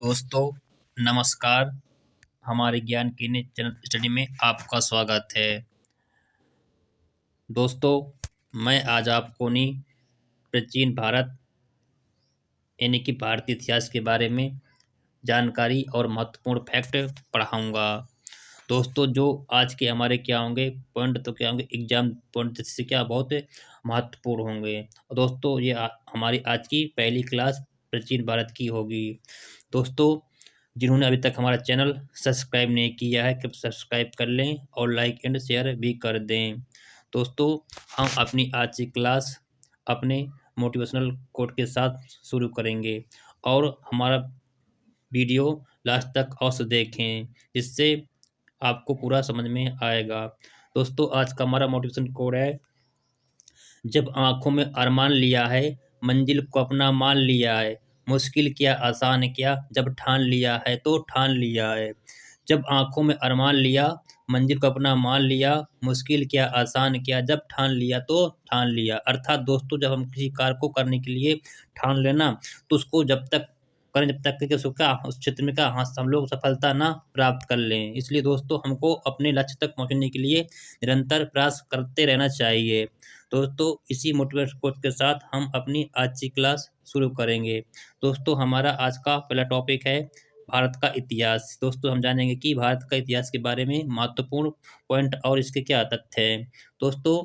दोस्तों नमस्कार। हमारे ज्ञान की नई चैनल स्टडी में आपका स्वागत है। दोस्तों मैं आज आपको नहीं प्राचीन भारत यानी कि भारतीय इतिहास के बारे में जानकारी और महत्वपूर्ण फैक्ट पढ़ाऊंगा। दोस्तों जो आज के हमारे क्या होंगे पॉइंट, तो क्या होंगे एग्जाम पॉइंट से क्या बहुत महत्वपूर्ण होंगे। और दोस्तों ये हमारी आज की पहली क्लास प्राचीन भारत की होगी। दोस्तों जिन्होंने अभी तक हमारा चैनल सब्सक्राइब नहीं किया है कि सब्सक्राइब कर लें और लाइक एंड शेयर भी कर दें। दोस्तों हम अपनी आज की क्लास अपने मोटिवेशनल कोट के साथ शुरू करेंगे और हमारा वीडियो लास्ट तक अवश्य देखें, जिससे आपको पूरा समझ में आएगा। दोस्तों आज का हमारा मोटिवेशन कोड है, जब आंखों में अरमान लिया है, मंजिल को अपना मान लिया है, मुश्किल क्या आसान क्या, जब ठान लिया है तो ठान लिया है। जब आंखों में अरमान लिया, मंजिल को अपना मान लिया, मुश्किल क्या आसान क्या, जब ठान लिया तो ठान लिया। अर्थात दोस्तों जब हम किसी कार्य को करने के लिए ठान लेना, तो उसको जब तक करें जब तक कि उसका उस क्षेत्र में का हम लोग सफलता ना प्राप्त कर लें। इसलिए दोस्तों हमको अपने लक्ष्य तक पहुंचने के लिए निरंतर प्रयास करते रहना चाहिए। दोस्तों इसी मोटिवेशन कोट के साथ हम अपनी आज की क्लास शुरू करेंगे। दोस्तों हमारा आज का पहला टॉपिक है भारत का इतिहास। दोस्तों हम जानेंगे कि भारत का इतिहास के बारे में महत्वपूर्ण पॉइंट और इसके क्या तथ्य हैं। दोस्तों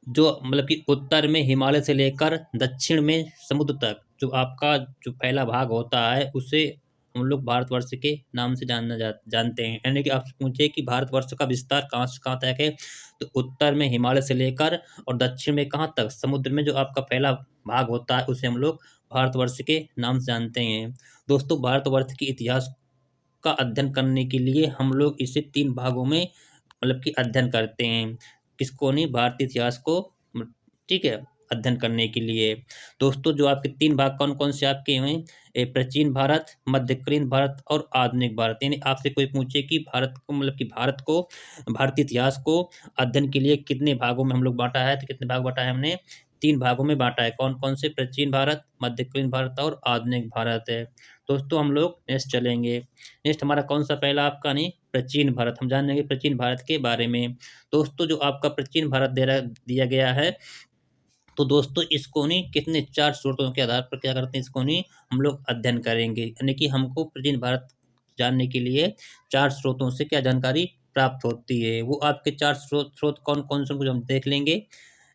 जो मतलब कि उत्तर में हिमालय से लेकर दक्षिण में समुद्र तक जो आपका जो पहला भाग होता है, उसे हम लोग भारतवर्ष के नाम से जानते हैं। यानी कि आपसे पूछे कि भारतवर्ष का विस्तार कहाँ से कहाँ तक है, तो उत्तर में हिमालय से लेकर और दक्षिण में कहाँ तक, समुद्र में जो आपका पहला भाग होता है उसे हम लोग भारतवर्ष के नाम से जानते हैं। दोस्तों भारतवर्ष के इतिहास का अध्ययन करने के लिए हम लोग इसे 3 भागों में मतलब कि अध्ययन करते हैं। किसको नहीं, भारतीय इतिहास को ठीक है अध्ययन करने के लिए। दोस्तों जो आपके 3 भाग कौन कौन से आपके हैं, प्राचीन भारत, मध्यकालीन भारत और आधुनिक भारत। यानी आपसे कोई पूछे कि भारत को मतलब कि भारतीय इतिहास को अध्ययन के लिए कितने भागों में हम लोग बांटा है, तो कितने भाग बांटा है हमने, 3 भागों में बांटा है। कौन कौन से, प्राचीन भारत, मध्यकालीन भारत और आधुनिक भारत है। दोस्तों हम लोग नेक्स्ट चलेंगे। नेक्स्ट हमारा कौन सा पहला आपका नहीं, प्राचीन भारत। हम जानेंगे प्राचीन भारत के बारे में। दोस्तों जो आपका प्राचीन भारत दिया गया है, तो दोस्तों इसको नहीं कितने 4 स्रोतों के आधार पर क्या करते हैं, इसको नहीं हम लोग अध्ययन करेंगे। यानी कि हमको प्राचीन भारत जानने के लिए 4 स्रोतों से क्या जानकारी प्राप्त होती है। वो आपके 4 स्रोत कौन कौन से उनको हम देख लेंगे।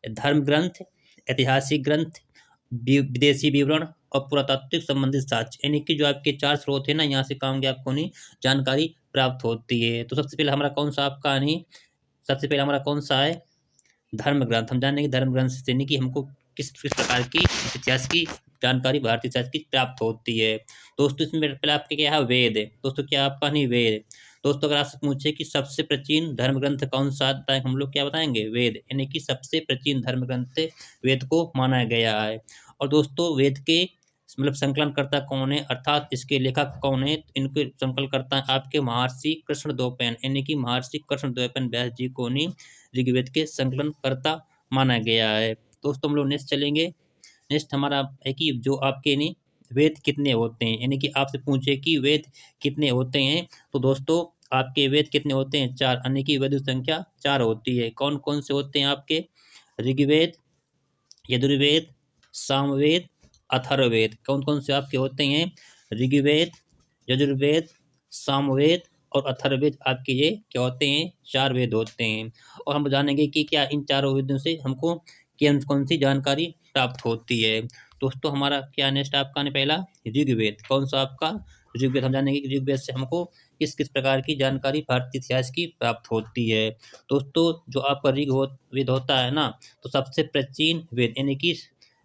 धर्म ग्रंथ, ऐतिहासिक ग्रंथ, विदेशी विवरण और पुरातात्विक संबंधित साक्ष्य। यानी कि जो आपके 4 स्रोत है ना, यहाँ से काम आपको नहीं जानकारी प्राप्त होती है। तो सबसे पहले हमारा कौन सा आपका नहीं, सबसे पहले हमारा कौन सा है, धर्म ग्रंथ। हम जानेंगे धर्म ग्रंथ से यानी कि हमको किस किस प्रकार की इतिहास की जानकारी भारतीय इतिहास की प्राप्त होती है। दोस्तों इसमें पहले आपके क्या है, वेद है। दोस्तों क्या आपका नहीं, वेद। दोस्तों अगर आपसे पूछे कि सबसे प्राचीन धर्म ग्रंथ कौन सा आता है, हम लोग क्या बताएंगे, वेद। यानी कि सबसे प्राचीन धर्म ग्रंथ वेद को माना गया है। और दोस्तों वेद के मतलब संकलनकर्ता कौन है, अर्थात इसके लेखक कौन है, इनके संकलनकर्ता है आपके महर्षि कृष्णद्वैपायन। यानी कि महर्षि कृष्णद्वैपायन व्यास जी को नहीं ऋग्वेद के संकलनकर्ता माना गया है। दोस्तों हम लोग नेक्स्ट चलेंगे। नेक्स्ट हमारा है कि जो आपके नहीं वेद कितने होते हैं। यानी कि आपसे पूछे कि वेद कितने होते हैं, तो दोस्तों आपके वेद कितने होते हैं, 4। यानी कि वेद संख्या 4 होती है। कौन कौन से होते हैं आपके, ऋग्वेद, यजुर्वेद, सामवेद, अथर्ववेद। कौन कौन से आपके होते हैं, ऋग्वेद, यजुर्वेद, सामवेद और अथर्ववेद। आपके ये क्या होते हैं, 4 वेद होते हैं। और हम जानेंगे कि क्या इन 4 वेदों से हमको कौन कौन सी जानकारी प्राप्त होती है। दोस्तों हमारा क्या नेक्स्ट आपका ने पहला ऋग्वेद। कौन सा आपका, ऋग्वेद। हम जानेंगे कि ऋग्वेद से हमको किस किस प्रकार की जानकारी भारतीय इतिहास की प्राप्त होती है। दोस्तों जो आपका ऋग्वेद होता है ना, तो सबसे प्राचीन वेद यानी कि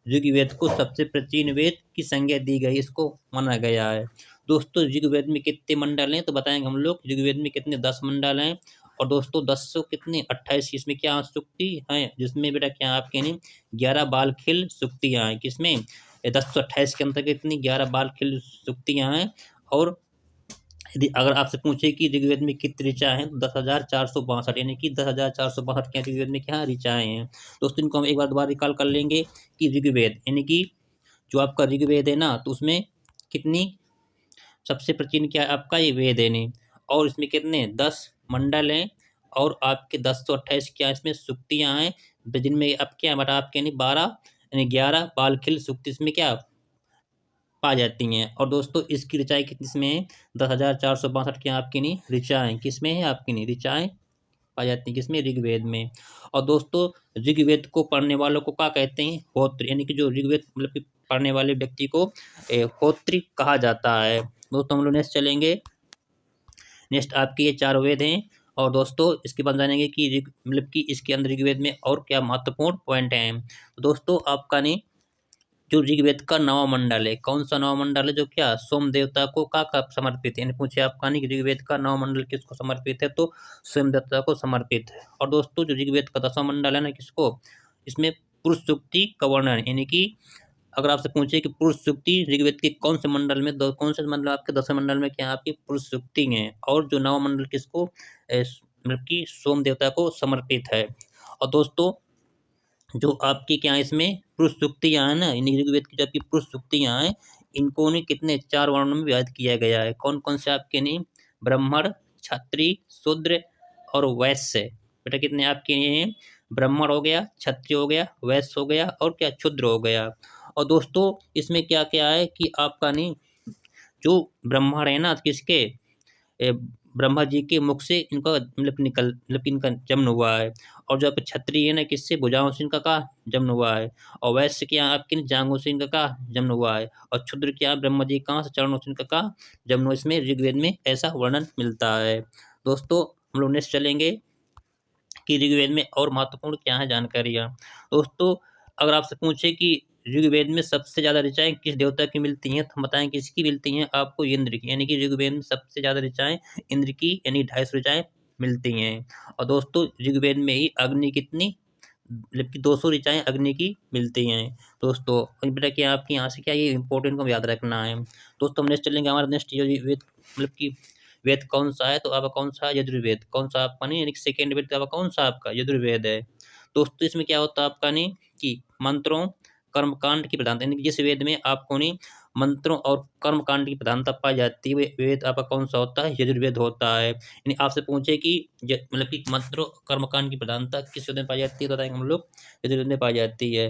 ऋग्वेद को सबसे प्राचीन वेद की संज्ञा दी गई, इसको माना गया है। दोस्तों ऋग्वेद में कितने मंडल हैं, तो बताएंगे हम लोग ऋग्वेद में कितने 10 मंडल हैं। और दोस्तों 10 सौ कितने 28 इसमें क्या सुक्ति हैं, जिसमें बेटा क्या आपके नहीं 11 बाल खिल सुक्तियाँ हैं। किसमें, 1028 के अंतर्गत कितनी 11 बाल खिल सुक्तियाँ हैं। और यदि अगर आपसे पूछे कि ऋग्वेद में कितनी ऋचाएँ हैं, तो 10,462 यानी कि 10,462 क्या ऋग्वेद में क्या ऋचाएँ हैं। दोस्तों इनको हम एक बार दोबारा रिकॉल कर लेंगे कि ऋग्वेद यानी कि जो आपका ऋग्वेद है ना, तो उसमें कितनी सबसे प्राचीन क्या है आपका ये वेद है नहीं। और इसमें कितने 10 मंडल हैं और आपके 1028 क्या इसमें सुक्तियां हैं, जिनमें अब क्या बता आपके नहीं 12 यानी 11 बालखिल सुक्ति इसमें क्या पा जाती हैं। और दोस्तों इसकी ऋचाएँ किसमें है 10,462 की आपकी नहीं ऋचाएँ किसमें है आपकी नहीं ऋचाएँ पाई जाती हैं किसमें ऋग्वेद में। और दोस्तों ऋग्वेद को पढ़ने वालों को क्या कहते हैं होत्र, यानी कि जो ऋग्वेद मतलब कि पढ़ने वाले व्यक्ति को होत्री कहा जाता है। दोस्तों हम लोग नेक्स्ट चलेंगे। नेक्स्ट आपके ये 4 वेद हैं और दोस्तों इसके बाद जानेंगे कि मतलब कि इसके अंदर ऋग्वेद में और क्या महत्वपूर्ण पॉइंट हैं। तो दोस्तों आपका नहीं जो ऋग्वेद का नवा मंडल है, कौन सा नवा मंडल है जो क्या सोम देवता को का समर्पित है, यानी पूछे आपका नहीं ऋग्वेद का नवा मंडल किसको समर्पित है तो सोम देवता को समर्पित है। और दोस्तों जो ऋग्वेद का 10वां मंडल है ना किसको, इसमें पुरुष सूक्ति का वर्णन, यानी कि अगर आपसे पूछे कि पुरुष सूक्ति ऋग्वेद के कौन से मंडल में कौन से मंडल आपके 10वें मंडल में क्या आपकी पुरुष सूक्ति है, और जो नवा मंडल किसको मतलब कि सोम देवता को समर्पित है। और दोस्तों जो आपकी क्या है इसमें पुरुष सूक्तियाँ हैं ना, ऋग्वेद की जो आपकी पुरुष सूक्तियाँ हैं इनको नहीं कितने 4 वर्णों में विभाजित किया गया है। कौन कौन से आपके नहीं ब्राह्मण, क्षत्रिय, शूद्र और वैश्य। बेटा कितने आपके हैं ब्राह्मण हो गया, क्षत्रिय हो गया, वैश्य हो गया और क्या क्षुद्र हो गया। और दोस्तों इसमें क्या क्या है कि आपका नहीं जो ब्राह्मण है ना किसके ब्रह्मा जी के मुख से इनका मतलब इनका जन्म हुआ है। और जो आपके क्षत्रिय है ना किससे भुजाओं से इनका का जन्म हुआ है। और वैश्य क्या आपके जांघों से इनका का जन्म हुआ है। और क्षुद्र क्या ब्रह्मा जी कहाँ से चरणों से इनका का जन्म हुआ, इसमें ऋग्वेद में ऐसा वर्णन मिलता है। दोस्तों हम लोग नेक्स्ट चलेंगे कि ऋग्वेद में और महत्वपूर्ण क्या है जानकारियाँ। दोस्तों अगर आपसे पूछे कि ऋग्वेद में सबसे ज़्यादा ऋचाएँ किस देवता की मिलती हैं, तो हम बताएं किसकी मिलती हैं आपको इंद्र की, यानी कि ऋग्वेद में सबसे ज़्यादा ऋचाएँ इंद्र की यानी 250 ऋचाएँ मिलती हैं। और दोस्तों ऋग्वेद में ही अग्नि कितनी मतलब कि 200 ऋचाएँ अग्नि की मिलती हैं। दोस्तों बेटा क्या आपके यहाँ से क्या ये इंपॉर्टेंट को याद रखना है। दोस्तों हम नेक्स्ट चलेंगे हमारा नेक्स्ट जो वेद मतलब कि वेद कौन सा है तो आपका कौन सा यजुर्वेद, कौन सा आपका नहीं यानी कि सेकेंड वेद आपका कौन सा आपका यजुर्वेद है। दोस्तों इसमें क्या होता है आपका नहीं कि मंत्रों कर्मकांड की प्रधानता, यानी कि जिस वेद में आपको नहीं मंत्रों और कर्मकांड की प्रधानता पाई जाती है वेद आपका कौन सा होता है यजुर्वेद होता है। यानी आपसे पूछे कि मतलब कि मंत्रों कर्मकांड की प्रधानता किस वेद में पाई जाती है तो बताएंगे हम लोग यजुर्वेद में पाई जाती है।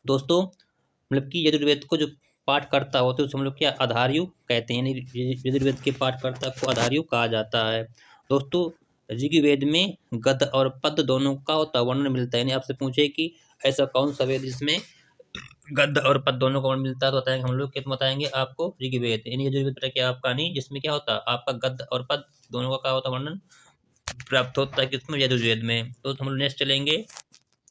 दोस्तों मतलब कि यजुर्वेद को जो पाठ करता हो तो उसे हम लोग क्या आधार्यु कहते हैं, यानी यजुर्वेद के पाठकर्ता को आधार्यु कहा जाता है। दोस्तों ऋग्वेद में गद्य और पद्य दोनों का होता वर्णन मिलता है, यानी आपसे पूछे कि ऐसा कौन सा वेद जिसमें गद्य और पद्य दोनों का वर्णन मिलता है तो बताएंगे हम लोग कितना बताएंगे आपको ऋग्वेद, यानी यजुर्वेद क्या आपका नहीं जिसमें क्या होता है आपका गद्य और पद्य दोनों का क्या होता वर्णन प्राप्त होता है किसमें यजुर्वेद में। तो हम लोग नेक्स्ट चलेंगे।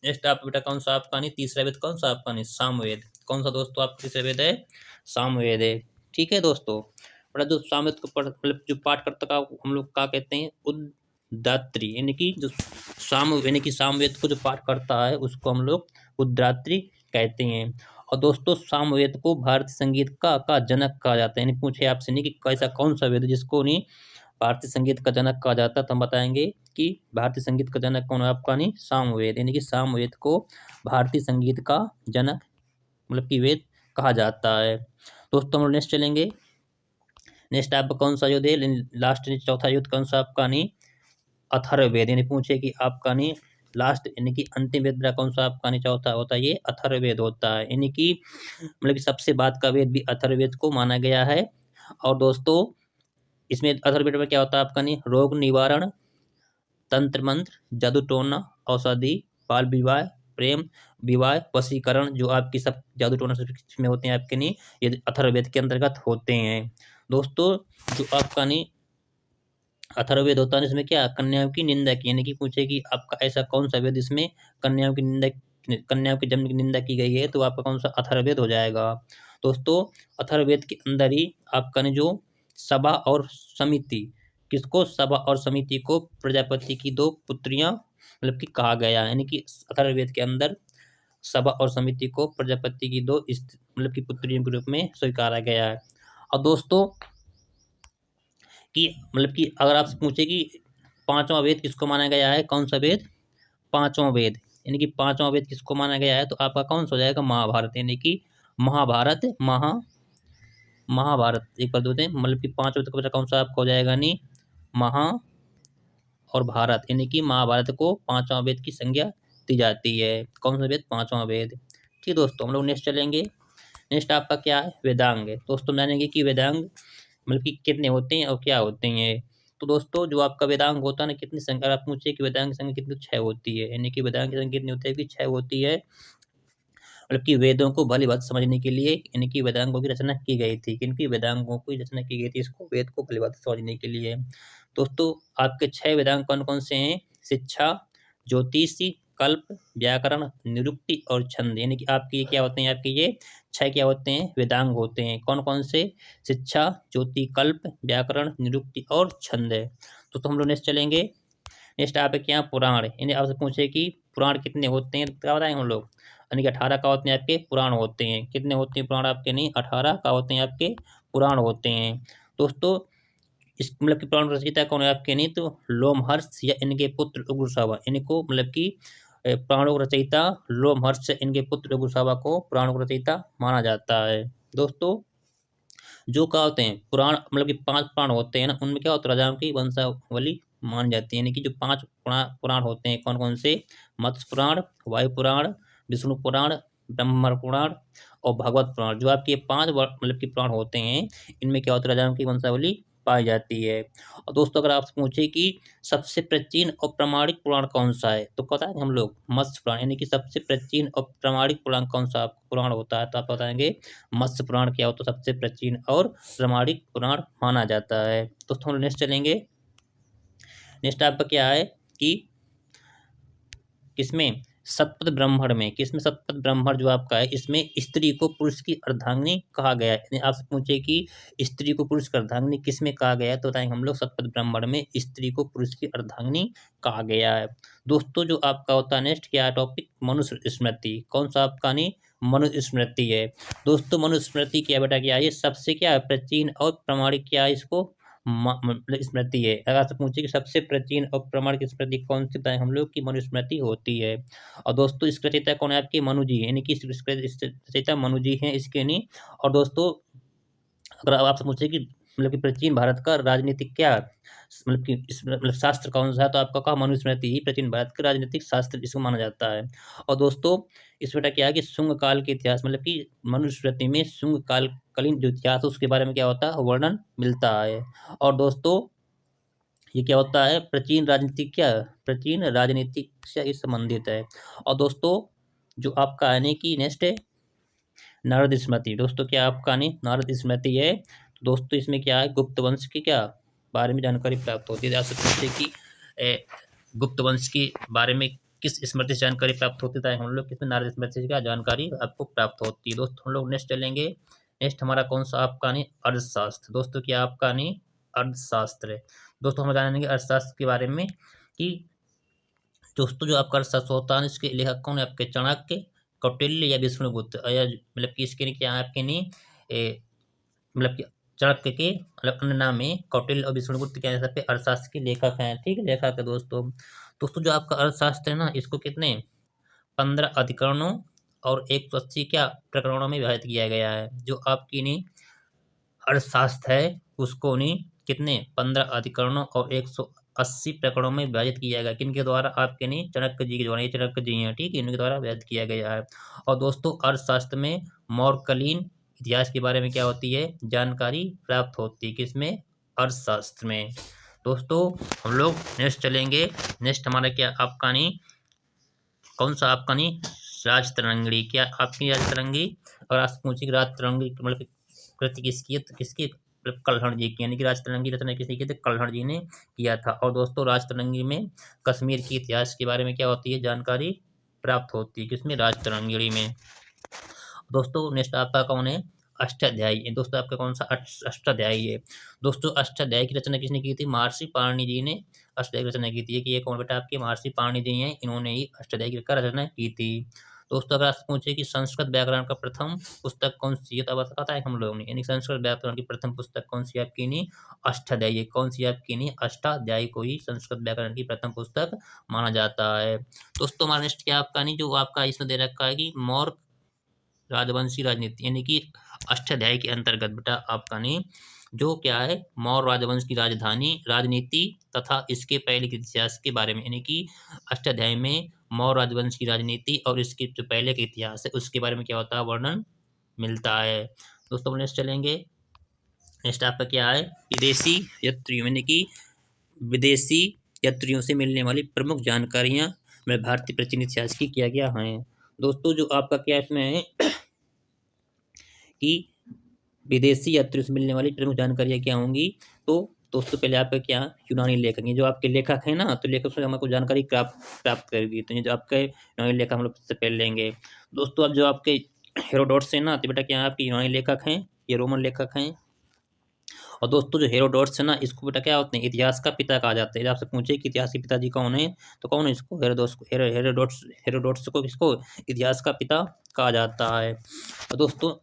नेक्स्ट आप बेटा कौन सा आपका नहीं तीसरा वेद कौन सा आपका नहीं सामवेद, कौन सा दोस्तों आपका तीसरा वेद है सामवेद है। ठीक है दोस्तों बड़ा जो सामवेद को मतलब जो पाठ करता का हम लोग क्या कहते हैं उद्धात्री, यानी कि जो यानी कि सामवेद को जो पाठ करता है उसको हम लोग उद्धात्री कहते हैं। और दोस्तों सामवेद को भारतीय संगीत का जनक कहा जाता है, यानी पूछे आपसे नहीं कि कैसा कौन सा वेद जिसको नहीं भारतीय संगीत का जनक कहा जाता है तो हम बताएंगे कि भारतीय संगीत का जनक कौन है आपका नहीं सामवेद, यानी कि सामवेद को भारतीय संगीत का जनक मतलब कि वेद कहा जाता है। दोस्तों हम नेक्स्ट चलेंगे। नेक्स्ट आपका कौन सा युद्ध है लास्ट चौथा युद्ध कौन सा आपका नहीं अथर्ववेद, यानी पूछे कि आपका नहीं लास्ट यानी कि अंतिम वेद कौन सा आपका नहीं चौथा होता है ये अथर्ववेद होता है, यानी कि मतलब कि सबसे बाद का वेद भी अथर्ववेद को माना गया है। और दोस्तों इसमें अथर्ववेद में क्या होता है आपका नहीं रोग निवारण, तंत्र मंत्र, जादू टोना, औषधि, बाल विवाह, प्रेम विवाह, वशीकरण जो आपकी सब जादू टोना में होते हैं आपके नहीं ये अथर्ववेद के अंतर्गत होते हैं। दोस्तों जो आपका नहीं अथर्ववेद होता है इसमें क्या कन्याओं की निंदा की, यानी कि पूछे कि आपका ऐसा कौन सा वेद इसमें कन्याओं की निंदा कन्याओं के जन्म की निंदा की गई है तो आपका कौन सा अथर्ववेद हो जाएगा। दोस्तों अथर्ववेद के अंदर ही आपका ने जो सभा और समिति किसको सभा और समिति को प्रजापति की 2 पुत्रियां मतलब कि कहा गया है, यानी कि अथर्ववेद के अंदर सभा और समिति को प्रजापति की 2 मतलब की पुत्रियों के रूप में स्वीकारा गया है। और दोस्तों कि मतलब कि अगर आपसे पूछे कि 5वां वेद किसको माना गया है कौन सा वेद 5वां वेद, यानी कि 5वां वेद किसको माना गया है तो आपका कौन सा हो जाएगा महाभारत, यानी कि महाभारत महाभारत एक बार दो दें, मतलब कि 5 वेद का बचा कौन सा आपका हो जाएगा नहीं, महा और भारत, यानी कि महाभारत को 5वां वेद की संज्ञा दी जाती है। कौन सा वेद, 5वां वेद। ठीक दोस्तों, हम लोग नेक्स्ट चलेंगे। नेक्स्ट आपका क्या है, वेदांग। दोस्तों जानेंगे कि वेदांग मतलब कि कितने होते हैं और क्या होते हैं। तो दोस्तों जो आपका वेदांग होता है ना, कितनी संख्या, आप पूछे कि वेदांग की संख्या कितनी, 6 होती है, यानी कि वेदांग की संख्या कितनी होती है कि 6 होती है। मतलब कि वेदों को भली बात समझने के लिए इनकी वेदांगों की रचना की गई थी। किनकी वेदांगों की रचना की गई थी, इसको वेद को भली बात समझने के लिए। दोस्तों आपके 6 वेदांग कौन कौन से हैं, शिक्षा, ज्योतिष, कल्प, व्याकरण, निरुक्ति और छंद, यानी कि आपके ये क्या होते हैं, आपके ये 6 क्या होते हैं, वेदांग होते हैं। कौन कौन से, शिक्षा, ज्योति, कल्प, व्याकरण, निरुक्ति और छंद है। तो हम लोग नेक्स्ट चलेंगे। नेक्स्ट आपके क्या, पुराण, यानी आपसे पूछे कि पुराण कितने होते हैं, तो क्या बताएंगे हम लोग, यानी कि 18 का होते हैं आपके पुराण होते हैं। कितने होते हैं पुराण आपके, नहीं 18 का होते हैं आपके पुराण होते हैं। दोस्तों इस मतलब कि पुराण रचयिता कौन है आपके, नहीं तो लोमहर्ष या इनके पुत्र उग्रश्रवा, इनको मतलब कि पुराणों के रचयिता लोमहर्ष इनके पुत्र उग्रश्रवा को पुराणों के रचयिता माना जाता है। दोस्तों जो क्या होते हैं पुराण, मतलब कि 5 पुराण होते हैं ना, उनमें क्या होता है, राजाओं की वंशावली मानी जाती है। यानी कि जो 5 पुराण होते हैं कौन कौन से, मत्स्य पुराण, वायु पुराण, विष्णु पुराण, ब्रह्म पुराण और भागवत पुराण, जो आपके 5 मतलब कि पुराण होते हैं, इनमें क्या होता है, राजाओं की वंशावली पाई जाती है। और दोस्तों अगर आपसे पूछे कि सबसे प्राचीन और प्रामाणिक पुराण कौन सा है, तो बताएंगे हम लोग मत्स्य पुराण, यानी कि सबसे प्राचीन और प्रामाणिक पुराण कौन सा पुराण होता है, तो आप बताएंगे मत्स्य पुराण क्या होता है, सबसे प्राचीन और प्रामाणिक पुराण माना जाता है। दोस्तों हम नेक्स्ट चलेंगे। नेक्स्ट आपका क्या है कि किसमें, सतपथ ब्राह्मण में, किसमें, सतपथ ब्राह्मण जो आपका है, इसमें स्त्री को पुरुष की अर्धांगिनी कहा गया है। यानी आपसे पूछे कि स्त्री को पुरुष की अर्धांगिनी किसमें कहा गया है, तो बताएंगे हम लोग सतपथ ब्राह्मण में स्त्री को पुरुष की अर्धांगिनी कहा गया है। दोस्तों जो आपका होता है नेक्स्ट क्या है टॉपिक, मनुस्मृति स्मृति, कौन सा आपका नहीं, मनुस्मृति है। दोस्तों मनुस्मृति क्या बेटा, क्या है ये सबसे क्या है प्राचीन और प्रामाणिक, क्या है इसको मतलब स्मृति है। अगर आपसे पूछे कि सबसे प्राचीन और प्रमाणिक स्मृति कौन सी, बताएं हम लोग की मनुस्मृति होती है। और दोस्तों इसके रचयिता कौन है आपके, मनु जी, यानी कि इसके रचयिता मनु जी हैं इसके नहीं। और दोस्तों अगर आपसे पूछे कि मतलब कि प्राचीन भारत का राजनीतिक क्या मतलब कि मतलब शास्त्र कौन सा है, तो आपका कहा मनुस्मृति ही प्राचीन भारत का राजनीतिक शास्त्र इसको माना जाता है। और दोस्तों इस बेटा क्या है कि शुंग काल के इतिहास, मतलब कि मनुस्मृति में शुंग काल कालीन जो इतिहास है उसके बारे में क्या होता है, वर्णन मिलता है। और दोस्तों ये क्या होता है, प्राचीन राजनीतिक, क्या प्राचीन राजनीतिक से संबंधित है। और दोस्तों जो आपका है नहीं कि नेक्स्ट है नारद स्मृति। दोस्तों क्या आपका नहीं नारद स्मृति है। तो दोस्तों इसमें क्या है, गुप्त वंश के क्या बारे में जानकारी प्राप्त होती है। आपसे पूछते कि गुप्त वंश के बारे में किस स्मृति से जानकारी प्राप्त होती है, हम लोग किसमें, नारद स्मृति से क्या जानकारी आपको प्राप्त होती है। दोस्तों हम लोग नेक्स्ट चलेंगे। नेक्स्ट हमारा कौन सा आपका नहीं, अर्थशास्त्र। दोस्तों क्या आपका नहीं, अर्थशास्त्र है। दोस्तों हम जानेंगे अर्थशास्त्र के बारे में कि दोस्तों जो आपका अर्थशास्त्र होता है इसके लेखक कौन है आपके, चाणक्य, कौटिल्य या विष्णुगुप्त, या मतलब कि इसके क्या है आपके नहीं मतलब कि चाणक्य के मतलब अन्य नाम में कौटिल्य और विष्णुगुप्त क्या है सबके अर्थशास्त्र के लेखक हैं। ठीक है, लेखक है दोस्तों। दोस्तों जो आपका अर्थशास्त्र है ना, इसको कितने 15 अधिकरणों और 180 क्या प्रकरणों में विभाजित किया गया है। जो आपकी नहीं अर्थशास्त्र है उसको नहीं कितने 15 अधिकरणों और 180 प्रकरणों में विभाजित किया गया। किनके द्वारा, आपके नहीं चाणक्य जी के द्वारा, ये चाणक्य जी हैं ठीक है, इनके द्वारा विभाजित किया गया है। और दोस्तों अर्थशास्त्र में मौर्यकालीन इतिहास के बारे में क्या होती है, जानकारी प्राप्त होती है, किसमें, अर्थशास्त्र में। दोस्तों हम लोग नेक्स्ट चलेंगे। नेक्स्ट हमारा क्या आपका नहीं कौन सा आपका नहीं राजतरंगिणी, क्या आपकी राजतरंगी। और आप पूछिए राजतरंगी मतलब कृति किसकी है, तो किसकी, कल्हड़ जी की, यानी कि राजतरंगी रचना किसने की थी, कल्हड़ जी ने किया था। और दोस्तों राजतरंगी में कश्मीर के इतिहास के बारे में क्या होती है, जानकारी प्राप्त होती है, किसमें, राजतरंगिणी में। दोस्तों नेक्स्ट आपका कौन है, अष्टाध्यायी। दोस्तों आपका कौन सा अष्टाध्यायी है। दोस्तों अष्टाध्यायी की रचना किसने की थी, महर्षि पाणिनि जी ने अष्टाध्यायी की रचना की थी। कि ये कौन बेटा आपके महर्षि पाणिनि जी हैं, इन्होंने ही अष्टाध्यायी की रचना की थी। दोस्तों अगर आपसे पूछे कि संस्कृत व्याकरण का प्रथम पुस्तक कौन सी है, तो अब पता है हम लोगों ने, यानी संस्कृत व्याकरण की प्रथम पुस्तक कौन सी आपकी नहीं, अष्टाध्यायी है। कौन सी आपकी नहीं, अष्टाध्यायी को ही संस्कृत व्याकरण की प्रथम पुस्तक माना जाता है। दोस्तों हमारा नेक्स्ट क्या आपका नहीं जो आपका इसमें दे रखा है कि मौर्य राजवंशी राजनीति यानी कि अष्टाध्यायी के अंतर्गत बेटा आपका नहीं जो क्या है मौर्य राजवंश की राजधानी राजनीति तथा इसके पहले के इतिहास के बारे में यानी कि अष्टाध्यायी में मौर्य राजवंश की राजनीति और इसके जो पहले के इतिहास है उसके बारे में क्या होता है वर्णन मिलता है। दोस्तों नेक्स्ट चलेंगे। नेक्स्ट आपका क्या है विदेशी यात्रियों यानी कि विदेशी यात्रियों से मिलने वाली प्रमुख जानकारियां भारतीय प्राचीन इतिहास की क्या क्या हैं। दोस्तों जो आपका क्या इसमें है कि विदेशी यात्रियों से मिलने वाली प्रमुख जानकारियां क्या होंगी। तो दोस्तों पहले आपका क्या यूनानी लेखक हैं जो आपके लेखक हैं ना तो लेखक से हमको जानकारी प्राप्त करेगी तो ये जो आपके यूनानी लेखक हम लोग सबसे पहले लेंगे। दोस्तों अब जो आपके हेरोडोट्स हैं ना तो बेटा क्या आपके यूनानी लेखक हैं ये रोमन लेखक हैं। और दोस्तों जो हेरोडोट्स है ना इसको बेटा क्या होते हैं इतिहास का पिता कहा जाता है। यदि आपसे पूछे कि इतिहास के पिताजी कौन है तो कौन है इसको हेरोडोट्स को किसको इतिहास का पिता कहा जाता है। और दोस्तों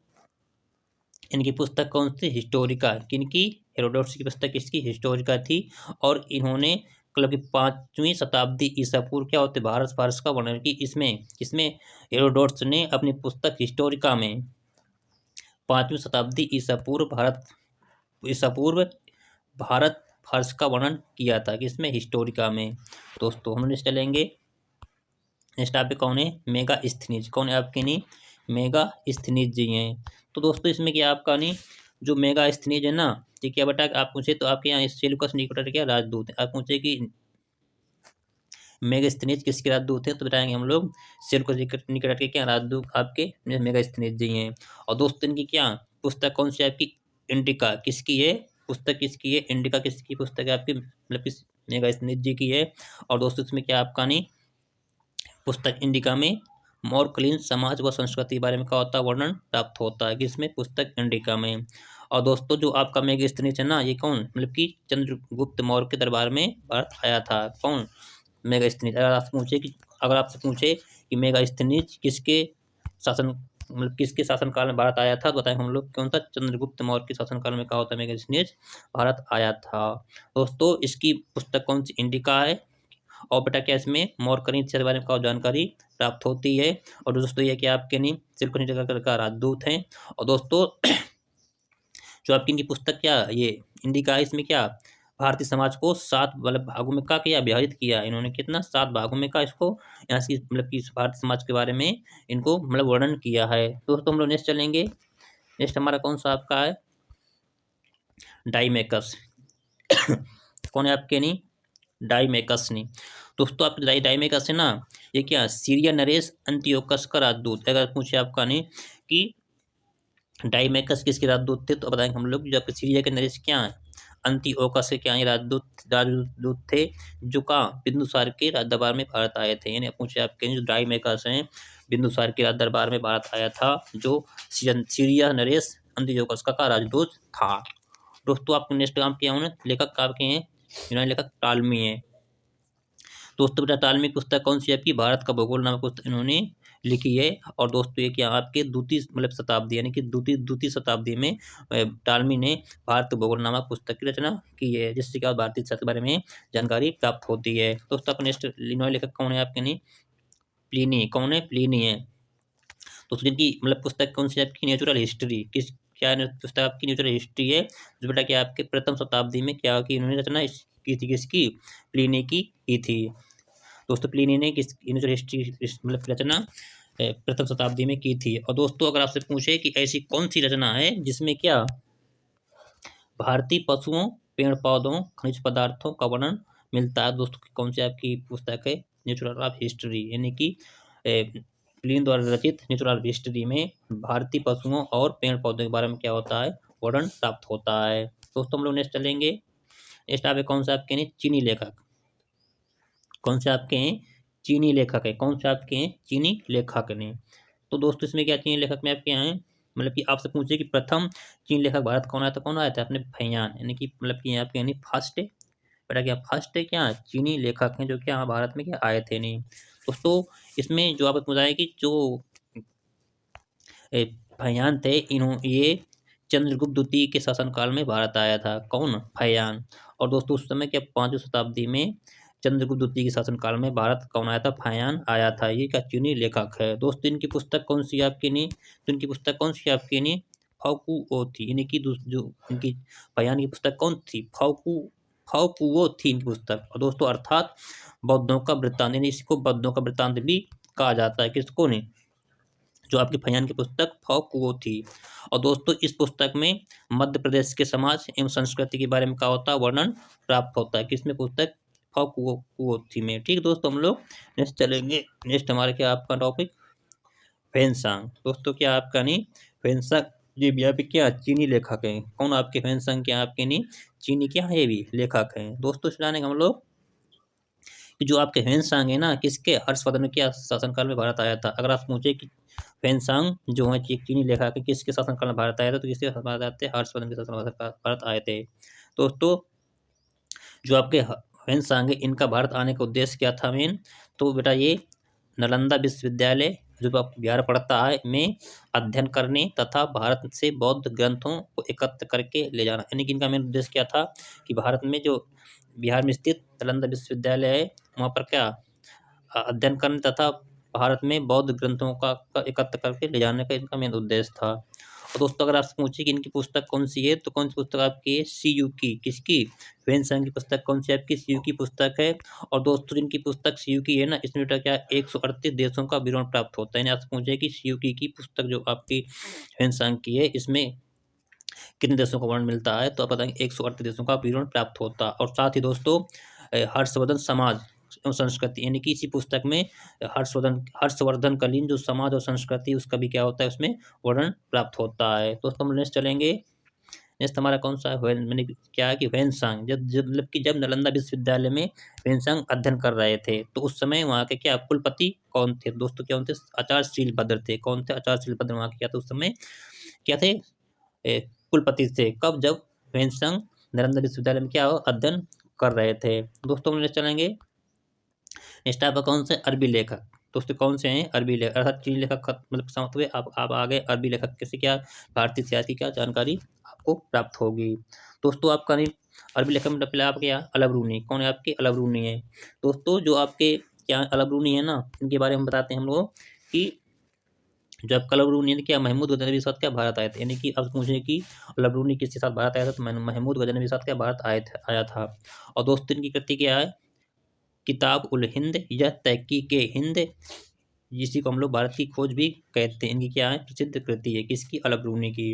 इनकी पुस्तक कौन सी हिस्टोरिका किनकी हेरोडोट्स की पुस्तक किसकी हिस्टोरिका थी। और इन्होंने मतलब कि 5वीं शताब्दी ईसा पूर्व क्या होते भारत फारस का वर्णन की इसमें हेरोडोट्स ने अपनी पुस्तक हिस्टोरिका में 5वीं शताब्दी ईसा पूर्व भारत फारस का वर्णन किया था किसमें हिस्टोरिका में। दोस्तों हम नेक्स्ट चलेंगे। नेक्स्ट आप पे कौन है मेगा स्थनीज कौन है आपके नहीं मेगा स्थनीज जी हैं। तो दोस्तों इसमें क्या आपका नहीं जो मेगा स्थनीज है ना ठीक है बेटा आप पूछे तो आपके यहाँ सेल्यूकस निकेटर क्या राजदूत है। आप पूछे कि मेगा स्थनीज किसके राजदूत हैं तो बताएंगे हम लोग सेल्यूकस निकेटर के क्या राजदूत आपके मेगा स्थनीज जी हैं। और दोस्तों इनकी क्या पुस्तक कौन सी आपकी इंडिका किसकी है पुस्तक किसकी है इंडिका किसकी पुस्तक है आपकी मतलब किस मेगा स्थनीज जी की है। और दोस्तों इसमें क्या आपका नहीं पुस्तक इंडिका में मौर्यकालीन समाज व संस्कृति के बारे में क्या होता है वर्णन प्राप्त होता है किसमें पुस्तक इंडिका में। और दोस्तों जो आपका मेगास्थनीज है ना ये कौन मतलब कि चंद्रगुप्त मौर्य के दरबार में भारत आया था कौन मेगास्थनीज। अगर आपसे पूछे कि मेगास्थनीज किसके शासन मतलब किसके शासनकाल में भारत आया था तो बताएं हम लोग कौन सा चंद्रगुप्त मौर्य के शासनकाल में क्या होता है मेगास्थनीज भारत आया था। दोस्तों इसकी पुस्तक कौन सी इंडिका है। और बेटा क्या इसमें मौर्यकालीन इतिहास के बारे में जानकारी प्राप्त होती है। और दोस्तों ये क्या आपके नहीं सिल्क का राजदूत हैं। और दोस्तों जो आपकी इनकी पुस्तक क्या ये इंडिका है इसमें क्या भारतीय समाज को 7 मतलब भागों में का किया विभाजित किया इन्होंने कितना 7 भागों में का इसको यहाँ की मतलब कि भारतीय समाज के बारे में इनको मतलब वर्णन किया है। दोस्तों हम लोग नेक्स्ट चलेंगे। नेक्स्ट हमारा कौन सा आपका है डाइमेकस कौन है आपके नहीं डाइमेकस नहीं। दोस्तों आप डाइमेकस है ना ये क्या सीरिया नरेश अंतियोकस का राजदूत अगर पूछे आपका नहीं कि डाइमेकस किसके राजदूत थे तो बताएंगे हम लोग जो आपके सीरिया के नरेश क्या है अंतियोकस के क्या राजदूत थे जो कहाँ बिंदुसार के राज दरबार में भारत आए थे। यानी पूछे आपके जो डाइमेकस हैं बिंदुसार के राज दरबार में भारत आया था जो सीरिया नरेश अंतियोकस का राजदूत था। दोस्तों आपके नेक्स्ट काम क्या होना लेखक आपके हैं यूनानी लेखक टालमी है। दोस्तों बेटा टालमी की पुस्तक कौन सी आपकी भारत का भूगोल नामक पुस्तक इन्होंने लिखी है। और दोस्तों ये क्या आपके द्वितीय मतलब शताब्दी यानी कि द्वितीय शताब्दी में टालमी ने भारत भूगोल नामक पुस्तक की रचना की है जिससे क्या भारतीय इतिहास के बारे में जानकारी प्राप्त होती है। दोस्तों अपने नेक्स्ट यूनानी लेखक कौन है आपके नहीं प्लिनी कौन है प्लिनी है। दोस्तों जिनकी मतलब पुस्तक कौन सी आपकी नेचुरल हिस्ट्री किस क्या पुस्तक आपकी नेचुरल हिस्ट्री है जो बेटा क्या आपके प्रथम शताब्दी में क्या की इन्होंने रचना की थी किसकी प्लिनी की थी। दोस्तों प्लिनी ने किस नेचुरल हिस्ट्री मतलब रचना प्रथम शताब्दी में की थी। और दोस्तों अगर आपसे पूछे कि ऐसी कौन सी रचना है जिसमें क्या भारतीय पशुओं पेड़ पौधों खनिज पदार्थों का वर्णन मिलता है दोस्तों कौन सी आपकी पुस्तक है नेचुरल ऑफ हिस्ट्री यानी कि प्लिनी द्वारा रचित नेचुरल ऑफ हिस्ट्री में भारतीय पशुओं और पेड़ पौधों के बारे में क्या होता है वर्णन प्राप्त होता है। दोस्तों हम लोग नेक्स्ट चलेंगे। नेक्स्ट आप कौन सा आपके नहीं चीनी लेखक कौन से आपके हैं चीनी लेखक है कौन से आपके हैं चीनी लेखक ने। तो दोस्तों इसमें क्या चीनी लेखक में आपके यहाँ हैं मतलब कि आपसे पूछे कि प्रथम चीनी लेखक भारत कौन आया था कौन आया था अपने फैयान यानी कि मतलब कि आपके यानी फर्स्ट है बेटा क्या फर्स्ट है क्या चीनी लेखक हैं जो क्या भारत में क्या आए थे नहीं। दोस्तों इसमें जो आपको बताया कि जो फैयान थे ये चंद्रगुप्त द्वितीय के शासनकाल में भारत आया था कौन फैयान। और दोस्तों उस समय क्या 5वीं शताब्दी में चंद्रगुप्त द्वितीय के शासनकाल में भारत कौन आया था? फायान आया था। ये क्या चीनी लेखक है दोस्तों। इनकी पुस्तक कौन सी आपकी नहीं? तो इनकी पुस्तक कौन सी आपकी नहीं? फाओकुओ थी। यानी कि जो इनकी फायान की पुस्तक कौन थी? फाओकुओ थी इनकी पुस्तक। और दोस्तों अर्थात बौद्धों का वृत्तांत, यानी इसको बौद्धों का वृत्तांत भी कहा जाता है। किसको नहीं? जो आपकी फायान की पुस्तक फाओकुओ थी। और दोस्तों इस पुस्तक में मध्य प्रदेश के समाज एवं संस्कृति के बारे में क्या होता है? वर्णन प्राप्त होता है। किसमें? पुस्तक फाओकुओ थी में। ठीक दोस्तों, हम लोग नेक्स्ट चलेंगे। नेक्स्ट हमारे क्या आपका टॉपिक? ह्वेनसांग। दोस्तों क्या आपका नहीं? ह्वेनसांग ये भी आपके क्या चीनी लेखक हैं। कौन आपके? ह्वेनसांग क्या आपके नहीं? चीनी क्या है? ये भी लेखक हैं। दोस्तों जानेंगे हम लोग कि जो आपके ह्वेनसांग है ना, किसके हर्षवर्धन के शासनकाल में भारत आया था। अगर आप पूछे कि ह्वेनसांग जो है चीनी लेखक है, किसके शासनकाल में भारत आया था, तो किसके भारत आए थे? हर्षवर्धन के शासनकाल में भारत आए थे। दोस्तों जो आपके ह्वेनसांग है, इनका भारत आने का उद्देश्य क्या था मेन? तो बेटा ये नालंदा विश्वविद्यालय जो आप बिहार पड़ता है में अध्ययन करने तथा भारत से बौद्ध ग्रंथों को एकत्र करके ले जाना। यानी कि इनका मेन उद्देश्य क्या था कि भारत में जो बिहार में स्थित नालंदा विश्वविद्यालय है वहाँ पर क्या अध्ययन करने तथा भारत में बौद्ध ग्रंथों का एकत्र करके ले जाने का इनका मेन उद्देश्य था। और दोस्तों अगर आपसे पूछे कि इनकी पुस्तक कौन सी है, तो कौन सी पुस्तक आपकी है? सीयू की। किसकी? ह्वेनसांग की पुस्तक कौन सी आपकी? सीयू की पुस्तक है। और दोस्तों इनकी पुस्तक सीयू की है ना, इसमें बेटा क्या 138 देशों का विवरण प्राप्त होता है। आपसे पूछे कि सीयू की पुस्तक जो आपकी ह्वेनसांग की है, इसमें कितने देशों का वर्णन मिलता है? तो आप बताएंगे 138 देशों का विवरण प्राप्त होता है। और साथ ही दोस्तों हर्षवर्धन समाज एवं संस्कृति, यानी कि इसी पुस्तक में हर्षवर्धन कालीन जो समाज और संस्कृति उसका भी क्या होता है? उसमें वर्णन प्राप्त होता है। दोस्तों हम नेक्स्ट चलेंगे। नेक्स्ट हमारा कौन सा है? मैंने क्या है कि ह्वेनसांग जब नालंदा विश्वविद्यालय में ह्वेनसांग अध्ययन कर रहे थे, तो उस समय वहाँ के क्या कुलपति कौन थे? दोस्तों क्या थे? आचार्यशील भद्र थे। कौन थे? आचार्यशील भद्र वहाँ के क्या थे उस समय? क्या थे? कुलपति थे। कब? जब ह्वेनसांग नालंदा विश्वविद्यालय में क्या अध्ययन कर रहे थे। दोस्तों हम चलेंगे। नेक्स्ट आपका कौन से? अरबी लेखक। दोस्तों कौन से हैं? अरबी लेखक। अर्थात चीनी लेखक मतलब समाप्त हुए। आप आगे अरबी लेखक कैसे क्या भारतीय इतिहास की क्या जानकारी आपको प्राप्त होगी। दोस्तों आपका नहीं अरबी लेखक में पहले आपके यहाँ अलबरूनी। कौन है आपके? अलबरूनी है। दोस्तों जो आपके क्या अलबरूनी है ना, इनके बारे में बताते हैं हम लोग कि जो आप अलबरूनी क्या महमूद गजनवी के साथ क्या भारत आए थे। यानी कि अब पूछे कि अलबरूनी किसके साथ भारत आया था, तो महमूद गजनवी के साथ क्या भारत आया था। और दोस्तों इनकी कृति क्या है? किताब उल हिंद या तहकीक हिंद, जिसी को हम लोग भारत की खोज भी कहते हैं। इनकी क्या है? प्रसिद्ध कृति है। किसकी? अलबरूनी की।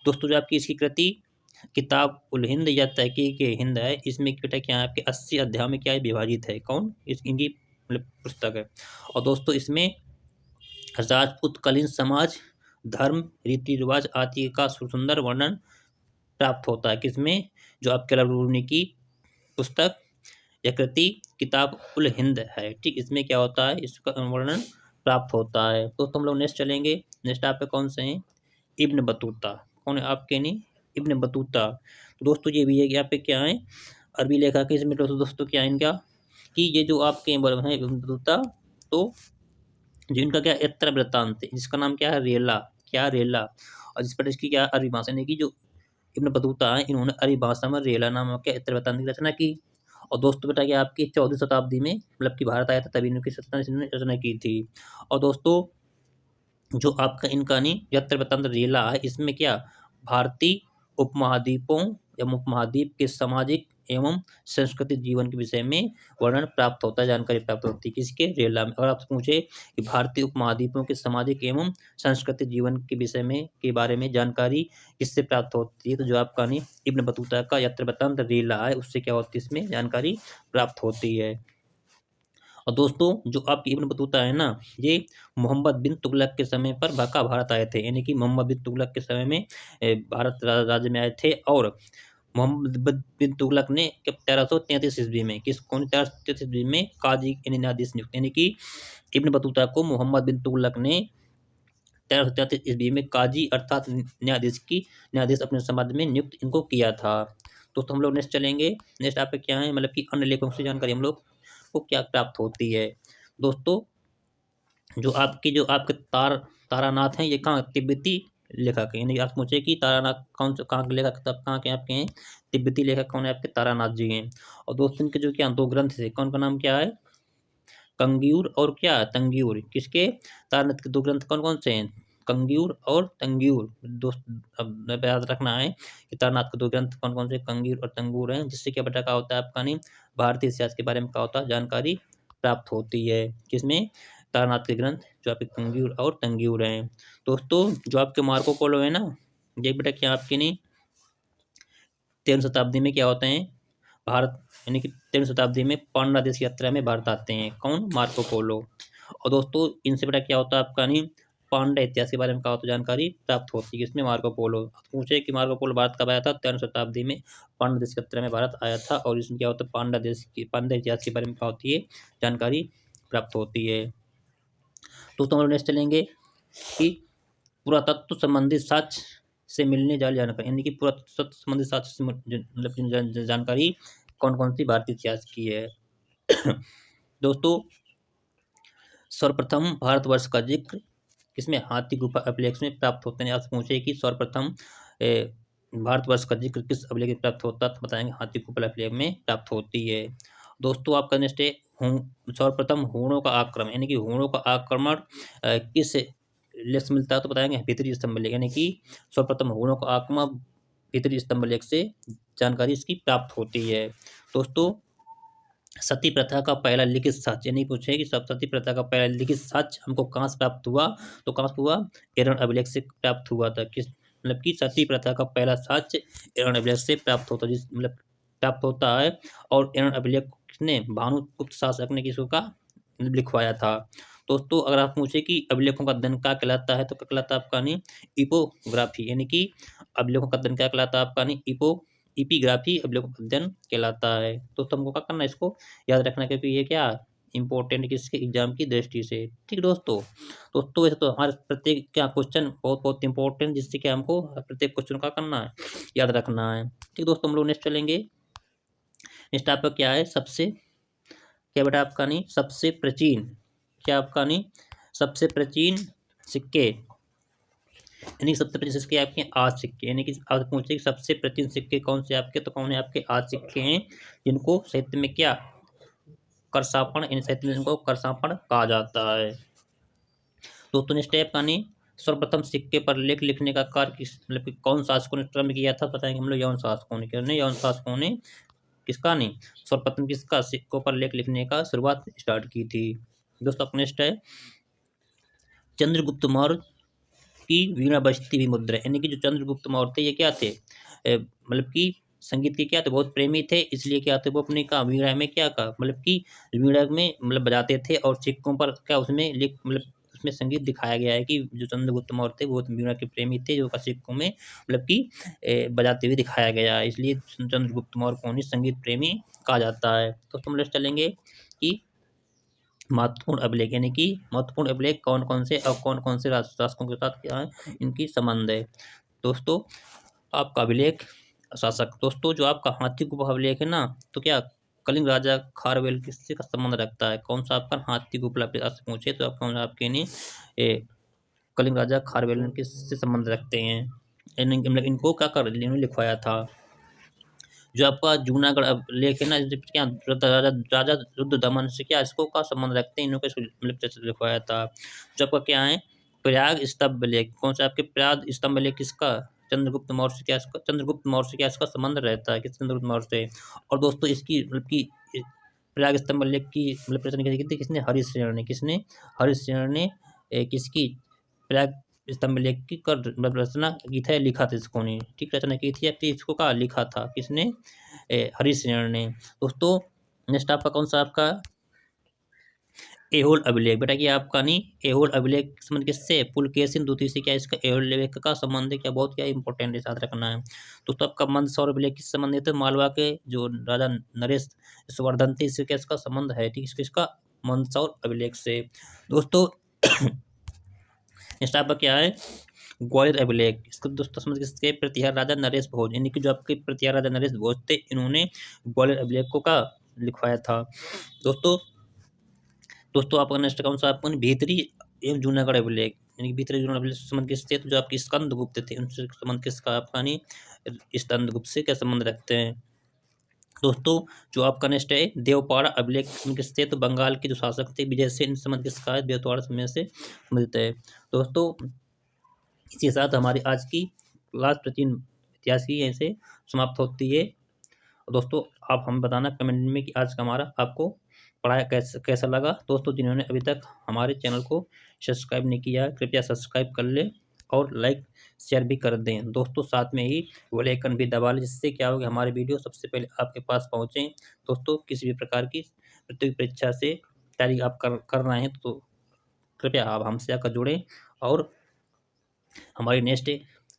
दोस्तों जो आपकी इसकी कृति किताब उल हिंद या तहकीक हिंद है, इसमें बेटा क्या है? आपके 80 अध्यायों में क्या है? विभाजित है। कौन? इनकी मतलब पुस्तक है। और दोस्तों इसमें राजपूत कालीन समाज, धर्म, रीति रिवाज आदि का सुंदर वर्णन प्राप्त होता है। किसमें? जो आपके अलबरूनी की पुस्तक या कृति किताब उल हिंद है। ठीक, इसमें क्या होता है? इसका वर्णन प्राप्त होता है। दोस्तों हम लोग नेक्स्ट चलेंगे। नेक्स्ट आप पे कौन से हैं? Ibn Battuta. कौन है आपके? नहीं इब्न बतूता। तो दोस्तों ये भी है कि आप पे क्या है? अरबी लेखक है। इसमें दोस्तों क्या है इनका कि ये जो आपके हैं इब्न बतूता, तो जो इनका क्या यात्रा वृत्तांत है, जिसका नाम क्या है? रेला। क्या? रेला। और जिस पर इसकी क्या अरबी भाषा, यानी कि जो इब्न बतूता है इन्होंने अरबी भाषा में रेला नामक क्या यात्रा वृत्तांत की रचना की। और दोस्तों बेटा क्या आपकी 14वीं शताब्दी में मतलब कि भारत आया था तभी इनकी रचना की थी। और दोस्तों जो आपका इनका नहीं यात्रा वृत्तांत रेला है, इसमें क्या भारतीय उपमहाद्वीपों एवं उपमहाद्वीप के सामाजिक एवं सांस्कृतिक जीवन के विषय में वर्णन प्राप्त होता है, जानकारी प्राप्त होती है। किसके? रेला में। और आपसे पूछे कि भारतीय उपमहाद्वीपों के सामाजिक एवं सांस्कृतिक जीवन के विषय में के बारे में जानकारी किससे प्राप्त होती है, तो जो आपका नहीं इब्न बतूता का यात्रा वृत्तांत रेला है, उससे क्या होती है? इसमें जानकारी प्राप्त होती है। और दोस्तों जो आपकी इब्न बतूता है ना, ये मोहम्मद बिन तुगलक के समय पर का भारत आए थे। यानी कि मोहम्मद बिन तुगलक के समय में भारत राज्य में आए थे। और मोहम्मद बिन तुगलक ने 1333 ईस्वी में कौन 1333 ईस्वी में काजी न्यायाधीश नियुक्त, यानी कि इब्न बतूता को मोहम्मद बिन तुगलक ने 1333 ईस्वी में काजी अर्थात न्यायाधीश अपने समाज में नियुक्त इनको किया था। दोस्तों हम लोग नेक्स्ट चलेंगे। नेक्स्ट आप क्या है मतलब कि अन्य लेखकों से जानकारी हम लोग को क्या प्राप्त होती है। दोस्तों जो आपके तारानाथ हैं, ये कहाँ? तिब्बती लेखक है, यानी कि आप पूछे कि तारानाथ कौन सा कहाँ के लेखक, तब कहाँ के आपके हैं, तिब्बती लेखक कौन है आपके, तारानाथ जी हैं। और दोस्तों इनके जो क्या दो ग्रंथ थे, कौन का नाम क्या है, कंगियूर और क्या तंगियूर, किसके, तारानाथ के दो ग्रंथ कौन कौन से हैं, कंगियूर और तंगियूर। दोस्त अब याद रखना है कि तारानाथ के दो ग्रंथ कौन कौन से, कंगियूर और तंगूर हैं, जिससे क्या बेटा क्या होता है आपका नहीं, भारतीय इतिहास के बारे में क्या होता है, जानकारी प्राप्त होती है, किसमें, तारानाथ के ग्रंथ जो आपके कंगियूर और तंगियूर हैं। दोस्तों जो आपके मार्को पोलो है ना, ये बेटा क्या आपके नहीं 13वीं शताब्दी में क्या होते हैं, भारत, यानी कि 13वीं शताब्दी में पांडा देश की यात्रा में भारत आते हैं, कौन, मार्को पोलो। और दोस्तों इनसे बेटा क्या होता है आपका नहीं, पांडा इतिहास के बारे में क्या होता है, जानकारी प्राप्त होती है, इसमें मार्को पोलो। पूछे कि मार्को पोलो भारत कब आया था, 13वीं शताब्दी में पांडा देश की यात्रा में भारत आया था, और इसमें क्या होता है, पांडा देश की, पांडा इतिहास के बारे में क्या होती है, जानकारी प्राप्त होती है। दोस्तों हम लोग नेक्स्ट चलेंगे कि पुरातत्व संबंधित साक्ष्य से मिलने वाली जानकारी, यानी कि पुरातत्व संबंधित साक्ष्य से मतलब जानकारी कौन कौन सी भारतीय इतिहास की है। दोस्तों सर्वप्रथम भारतवर्ष का जिक्र किसमें, हाथी गुफा अभिलेख में प्राप्त होते हैं। आपसे पूछे कि सर्वप्रथम भारतवर्ष का जिक्र किस अभिलेख में प्राप्त होता है, तो बताएंगे हाथी गुफा अभिलेख में प्राप्त होती है। दोस्तों आपका नेक्स्ट है सर्वप्रथम हूणों का आक्रमण, यानी कि हूणों का आक्रमण किस लेख से मिलता है, तो बताएंगे भीतरी स्तंभ लेख, यानी कि सर्वप्रथम हूणों का आक्रमण भीतरी स्तंभ लेख से जानकारी इसकी प्राप्त होती है। दोस्तों सती प्रथा का पहला लिखित साक्ष्य, यानी पूछे कि सब सती प्रथा का पहला लिखित साक्ष्य हमको कहाँ से प्राप्त हुआ, तो कहाँ से हुआ, एरन अभिलेख से प्राप्त हुआ था, किस मतलब कि सती प्रथा का पहला साक्ष्य एरन अभिलेख से प्राप्त होता, जिस मतलब प्राप्त होता है। और एरन अभिलेख ने भानुगुप्त शासक ने किसको का लिखवाया था। दोस्तों अगर आप पूछे कि अभिलेखों का अध्ययन क्या कहलाता है, तो क्या कहलाता है आपका नहीं, इपोग्राफी, यानी कि अभिलेखों का अध्ययन क्या कहलाता है आपका नहीं, इपिग्राफी अभिलेखों का अध्ययन कहलाता है। तो तुमको क्या करना है, इसको याद रखना, क्योंकि ये क्या इंपॉर्टेंट किसके एग्जाम की दृष्टि से। ठीक दोस्तों वैसे तो हमारे प्रत्येक क्या क्वेश्चन बहुत बहुत इंपॉर्टेंट, जिससे कि हमको प्रत्येक क्वेश्चन का करना है, याद रखना है। ठीक दोस्तों हम लोग नेक्स्ट चलेंगे। नेक्स्ट आपका क्या है, सबसे क्या बेटा आपका नहीं, सबसे प्राचीन, क्या आपका नहीं, सबसे प्राचीन सिक्के, यानी सबसे प्राचीन सिक्के आपके आज सिक्के, यानी कि आप पूछे कि सबसे प्राचीन सिक्के कौन से आपके, तो कौन है आपके आज सिक्के हैं, जिनको साहित्य में क्या करसापण, इन साहित्य में इनको करसापण कहा जाता है। दोस्तों नेक्स्ट है आपका नहीं, सर्वप्रथम सिक्के पर लेख लिखने का कार्य किस मतलब कि कौन शासकों ने प्रारंभ किया था, बताएंगे हम लोग यौन शासकों ने, किसने, यौन शासकों ने, किसका नहीं, सर्वप्रथम किसका सिक्कों पर लेख लिखने का शुरुआत स्टार्ट की थी। दोस्तों नेक्स्ट है चंद्रगुप्त मौर्य की वीणा बजती हुई मुद्रा, यानी कि जो चंद्रगुप्त मौर्य थे ये क्या थे, मतलब कि संगीत के क्या थे, बहुत प्रेमी थे, इसलिए क्या थे वो अपने का वीणा में क्या का मतलब कि वीणा में मतलब बजाते थे, और सिक्कों पर क्या उसमें लिख मतलब उसमें संगीत दिखाया गया है कि जो चंद्रगुप्त मौर्य थे वो वीणा के प्रेमी थे, जो का सिक्कों में मतलब कि बजाते हुए दिखाया गया है, इसलिए चंद्रगुप्त मौर्य को संगीत प्रेमी कहा जाता है। तो हम लोग चलेंगे कि महत्वपूर्ण अभिलेख, यानी कि महत्वपूर्ण अभिलेख कौन कौन से और कौन कौन से शासकों के साथ क्या है इनकी संबंध है। दोस्तों आपका अभिलेख शासक, दोस्तों जो आपका हाथी गुफा अभिलेख है ना, तो क्या कलिंग राजा खारवेल किससे का संबंध रखता है, कौन सा आपका हाथी गुफा अभिलेख से पूछे तो आपका आपके नहीं कलिंग राजा खारवेल किससे संबंध रखते हैं, मतलब इनको क्या कर लिखवाया था। जो आपका जूनागढ़ अभिलेख है ना, क्या राजा राजा रुद्रदमन से क्या इसको का संबंध रखते हैं, इन्होंने मतलब लिखवाया था। जो आपका क्या है प्रयाग स्तंभ लेख, कौन सा आपके प्रयाग स्तंभ लेख किसका, चंद्रगुप्त मौर्य से क्या इसका, चंद्रगुप्त मौर्य से क्या इसका संबंध रहता है, किस चंद्रगुप्त मौर्य से। और दोस्तों इसकी मतलब की प्रयाग स्तंभ लेख की मतलब रचना की थी किसने, हरिश्चंद्र ने, किसने, हरिश्चंद्र ने किसकी प्रयाग स्तंभ लेख की कर मतलब रचना की था, लिखा था इसको ने, ठीक रचना की थी या फिर इसको का लिखा था किसने, हरिश्चंद्र ने। दोस्तों नेक्स्ट आपका कौन सा आपका एहोल अभिलेख, बेटा कि आपका नहीं एहोल अभिलेख संबंध किससे, पुलकेशिन द्वितीय से क्या इसका एहोल अभिलेख का संबंध है, क्या बहुत क्या इंपॉर्टेंट है, याद रखना है। दोस्तों आपका मंदसौर अभिलेख किस संबंध है, मालवा के जो राजा नरेश वर्धन थे इससे क्या इसका संबंध है, ठीक इसका मंदसौर अभिलेख से। दोस्तों नेक्स्ट आपका क्या है ग्वालियर अभिलेख, इसको दोस्तों समझ किसके, प्रतिहार राजा नरेश भोज, यानी कि जो आपके प्रतिहार राजा नरेश भोज थे इन्होंने ग्वालियर अभिलेख को का लिखवाया था। दोस्तों आपका नेक्स्ट कौन सा आपको भीतरी एवं जूनागढ़ अभिलेख, यानी कि भीतरी जोड़ना संबंध किससे, तो जो आपकी स्कंदगुप्त थे उनसे संबंध किसका आपका नहीं स्कंदगुप्त से क्या संबंध रखते हैं। दोस्तों जो आपका नेक्स्ट है देवपाड़ा अभिलेख किससे, तो बंगाल के जो शासक थे विजय सेन संबंध किसका है, देवपाड़ा समय से मिलते हैं। दोस्तों इसी के साथ हमारी आज की क्लास प्राचीन इतिहास की यहीं से समाप्त होती है। दोस्तों आप हमें बताना कमेंट में कि आज का हमारा आपको पढ़ाया कैसा लगा। दोस्तों जिन्होंने अभी तक हमारे चैनल को सब्सक्राइब नहीं किया कृपया सब्सक्राइब कर लें और लाइक शेयर भी कर दें। दोस्तों साथ में ही बेल आइकन भी दबा लें, जिससे क्या होगा हमारे वीडियो सबसे पहले आपके पास पहुँचें। दोस्तों किसी भी प्रकार की प्रतियोगी परीक्षा से तैयारी आप कर रहे हैं तो कृपया आप हमसे आकर जुड़ें। और हमारी नेक्स्ट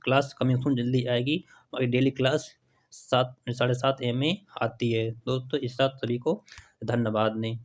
क्लास कमिंग सून जल्दी आएगी। हमारी डेली क्लास 7 साढ़े 7 AM में आती है। दोस्तों इस साथ सभी को धन्यवाद दें।